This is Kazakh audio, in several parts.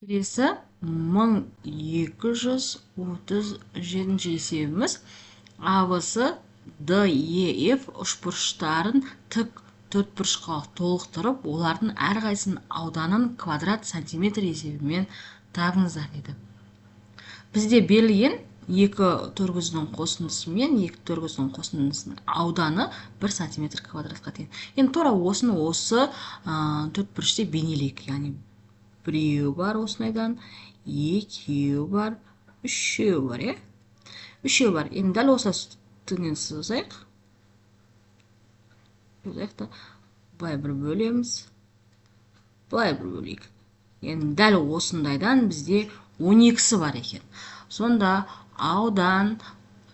Келесі 1237 есебіміз абысы DEF үшбұрыштарын тік төртбұрышқа толықтырып, олардың әрқайсының ауданын квадрат сантиметр есебімен табыңыздар дейді. Бізде берілген екі төртқызының қосындысы мен екі төртқызының қосындысының ауданы 1 сантиметр квадратқа тең. Енді тура осыны осы төртбұрышта бейнелейік. Яғни біреу бар осынайдан, екеу бар, үшеу бар, үшеу бар. Енді дәл осы түнен сызайық. Былай бір бөлеміз. Былай бір бөлейік. Енді дәл осындайдан бізде 12-сі бар екен. Сонда аудан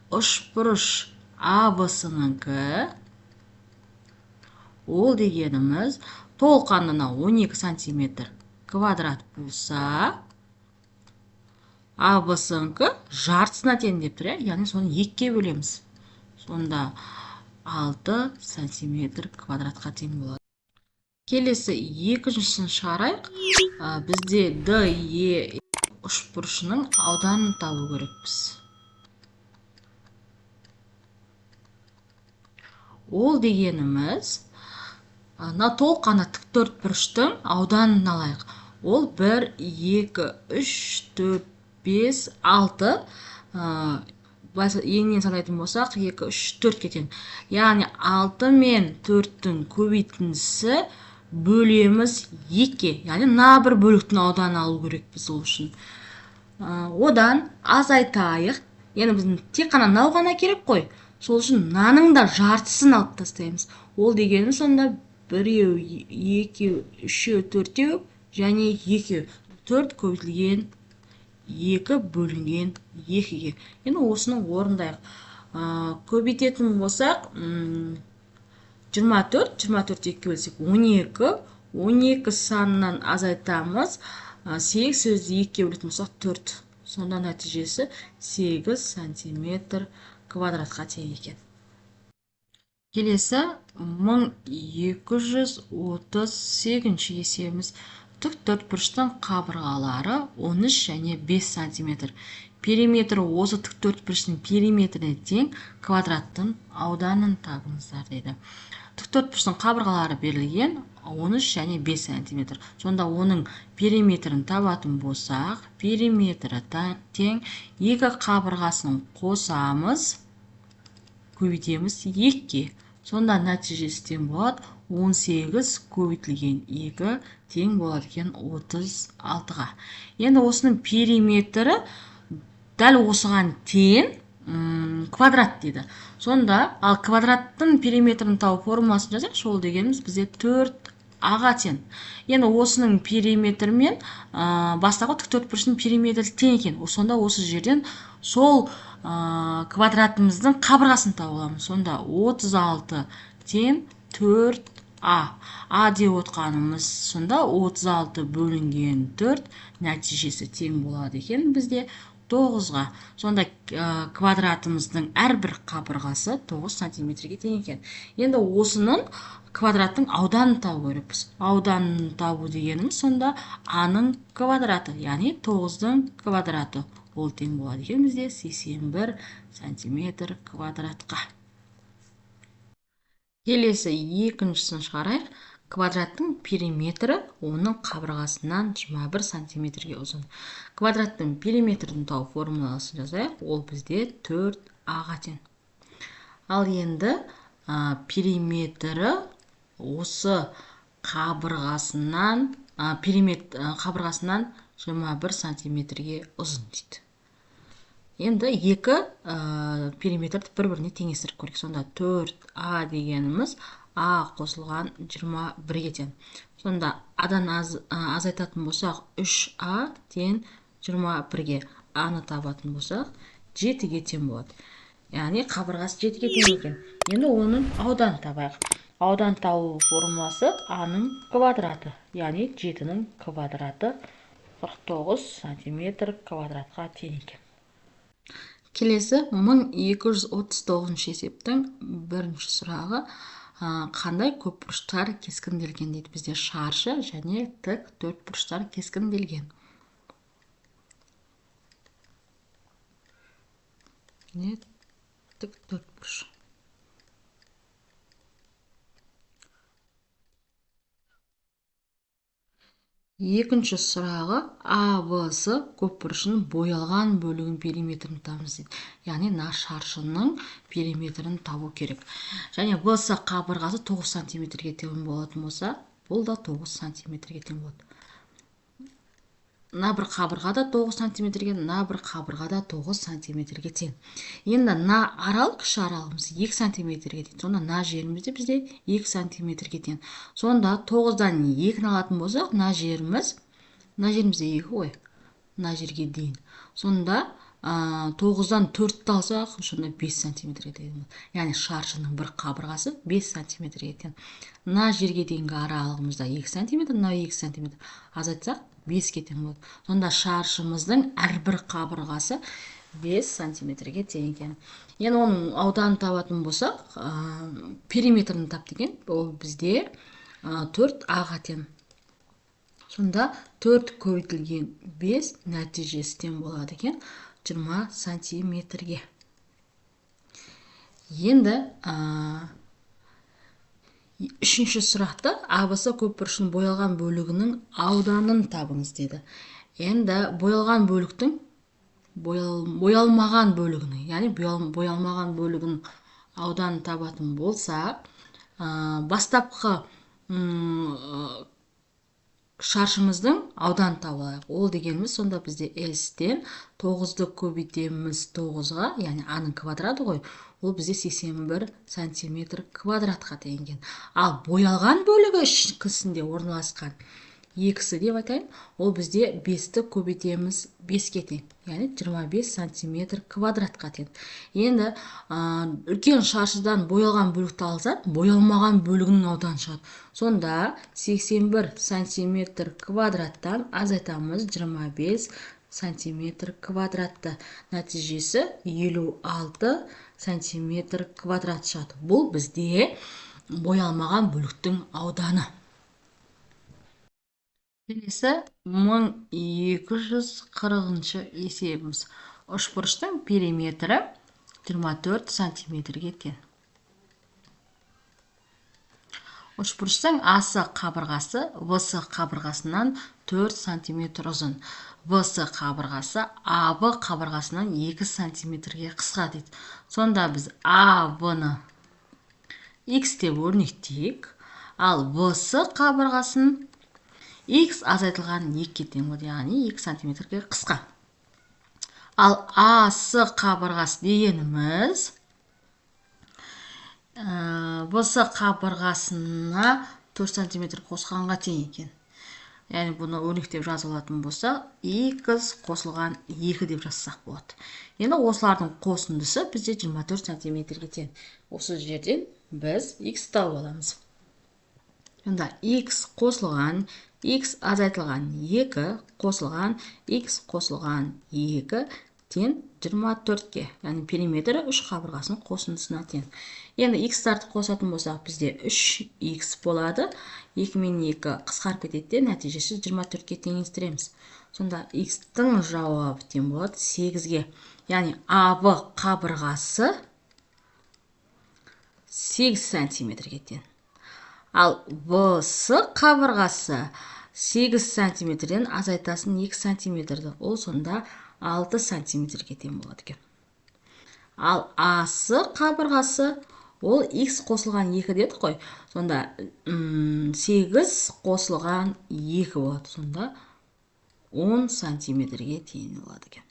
үшбұрыш абысыныңкі ол дегеніміз толыққанына 12 сантиметр квадрат болса, абысыныңкі жартысына тең деп тұр, яғни соны 2-ке бөлеміз. Сонда 6 сантиметр квадратқа тең болады. Келесі екіншісін шығарайық. Бізде DE үшбұрышының ауданын табу керекпіз. Ол дегеніміз толыққанды тіктөртбұрыштың ауданын алайық. Ол 1, 2, 3, 4, 5, 6. Еңнен санайтын болсақ, 2, 3, 4 кетен. Яғни 6 мен 4-тің көбейтіндісі бөлеміз 2-ке. Яғни бір бөліктің ауданын алу керекпіз ол үшін. Одан азайтайық. Яғни біздің тек қана мынау ғана керек қой. Сол үшін мынаның да жартысын алып тастаймыз. Ол дегеніміз сонда біреу, екеу, үшеу, төртеу және екеу. 4 көбейтілген 2 бөлінген 2-ге. Енді осыны орындайық. Көбейтетін болсақ, 24, 24 2 бөлсек 12, 12 санынан азайтамыз. 8 сөзді 2-ке бөлетін болсақ 4. Сонда нәтижесі 8 сантиметр квадратқа тең екен. Келесі 1238 есебіміз тік төртбұрыштың қабырғалары 13 және 5 сантиметр. Периметрі осы тік төртбұрыштың периметріне тең квадраттың ауданын табыңыздар дейді. Тік төртбұрыштың қабырғалары берілген 13 және 5 сантиметр. Сонда оның периметрін табатын болсақ, периметрі тең екі қабырғасын қосамыз, көбейтеміз 2-ке. Сонда нәтижесі тең болады 18 көбейтілген 2 тең болады екен 36-ға. Енді осының периметрі дәл осыған тең квадрат дейді. Сонда ал квадраттың периметрін табу формуласын жазайықшы. Ол дегеніміз бізде 4-ға тең. Енді осының периметрімен бастағы тік төртбұрыштың периметрі тең екен. Сонда осы жерден сол квадратымыздың қабырғасын тауып аламыз. Сонда 36 тең 4А. А деп отқанымыз сонда 36 бөлінген 4 нәтижесі тең болады екен бізде 9-ға. Сонда квадратымыздың әрбір қабырғасы 9 сантиметрге тең екен. Енді осының квадраттың ауданын табу керекпіз. Ауданын табу дегеніміз сонда А-ның квадраты, яғни 9-дің квадраты. Ол тең болады екен бізде 81 сантиметр квадратқа. Келесі екіншісін шығарайық. Квадраттың периметрі оның қабырғасынан 21 сантиметрге ұзын. Квадраттың периметрін тауып формуласын жазайық. Ол бізде 4А-ға тең. Ал енді периметрі осы қабырғасынан 21 сантиметрге ұзын дейді. Енді екі периметрді бір-біріне теңестіріп көрейік. Сонда 4А дегеніміз А қосылған 21-ге тең. Сонда Адан азайтатын болсақ 3А тең 21-ге. А-ны табатын болсақ 7-ге тең болады. Яғни қабырғасы 7-ге тең екен. Енді оның ауданын табайық. Аудан табу формуласы А-ның квадраты. Яғни 7-ның квадраты 49 сантиметр квадратқа тең екен. Келесі 1239 есептің бірінші сұрағы. Қандай көпбұрыштар кескінделген дейді. Бізде шаршы және тік төртбұрыштар кескінделген. не тік төртбұрыш. Екінші сұрағы АБС көпбұрышының боялған бөлігінің периметрін табыңыз дейді. Яғни мына шаршының периметрін табу керек. Және БС қабырғасы 9 сантиметрге тең болатын болса, бұл да 9 сантиметрге тең болады. Мына бір қабырғада 9 сантиметрге, мына бір қабырғада 9 сантиметрге тең. Енді мына аралық кіші аралығымыз 2 сантиметрге тең. Сонда мына жерімізде бізде 2 сантиметрге тең. Сонда 9-дан 2-ні алатын болсақ, мына жерімізде 2 ғой. Мына жерге дейін. Сонда 9-дан 4-ті алсақ, сонда 5 сантиметрге тең. Яғни шаршының бір қабырғасы 5 сантиметрге тең. Мына жерге дейінгі аралығымызда 2 сантиметр, мына 2 сантиметр. Азайтсақ 5-ке тең болады. Сонда шаршымыздың әрбір қабырғасы 5 сантиметрге тең екен. Енді оның ауданын табатын болсақ, периметрін тап деген, ол бізде 4А-ға тең. Сонда 4 көбейтілген 5 нәтижесі тең болады екен 20 сантиметрге. Енді үшінші сұрақты АБС көпбұрышының боялған бөлігінің ауданын табыңыз деді. Енді боялған бөліктің боялмаған бөлігінің, яғни боялмаған бөлігінің ауданын табатын болса, бастапқы шаршымыздың ауданын табылайық. Ол дегеніміз сонда бізде S-тен 9-ді көбейтеміз 9-ға, яғни А-ның квадраты ғой. Ол бізде 81 сантиметр квадратқа теңген. Ал боялған бөлігі ішкісінде орналасқан екісі деп айтайын, ол бізде 5-ті көбейтеміз 5-ке тең, яғни 25 сантиметр квадратқа тең. Енді үлкен шаршыдан боялған бөлікті алсақ, боялмаған бөлігінің ауданы шығады. Сонда 81 сантиметр квадраттан азайтамыз 25 сантиметр квадратты. Нәтижесі 56 сантиметр квадрат шығады. Бұл бізде боялмаған бөліктің ауданы. Келесі 1240-шы есебіміз. Үшбұрыштың периметрі 24 сантиметрге тең. Үшбұрыштың АС қабырғасы ВС қабырғасынан 4 сантиметр ұзын. ВС қабырғасы АБ қабырғасынан 2 сантиметрге қысқа дейді. Сонда біз АБ-ны X деп өрнектейік, ал ВС қабырғасын X азайтылған 2-ке тең болады, яғни 2 сантиметрге қысқа. Ал АС қабырғасы дегеніміз ВС қабырғасына 4 сантиметр қосқанға тең екен. Яғни бұны өрнектеп жазып алатын болса, X қосылған 2 деп жазсақ болады. Енді осылардың қосындысы бізде 24 сантиметрге тең. Осы жерден біз X тауып аламыз. Онда X қосылған X азайтылған 2 қосылған X қосылған 2 тең 24-ке. Яғни периметрі 3 қабырғасының қосындысына тең. Енді X-тарды қосатын болсақ, бізде 3X болады. 2 мен 2 қысқарып кетеді, нәтижесі 24-ке теңестіреміз. Сонда X-тің жауабы тең болады 8-ге. Яғни АБ қабырғасы 8 сантиметрге тең. Ал ВС қабырғасы 8 сантиметрден азайтасын 2 сантиметрді. Ол сонда 6 сантиметрге тең болады екен. Ал АС қабырғасы ол X қосылған 2 деді қой. Сонда 8 қосылған 2 болады. Сонда 10 сантиметрге тең болады екен.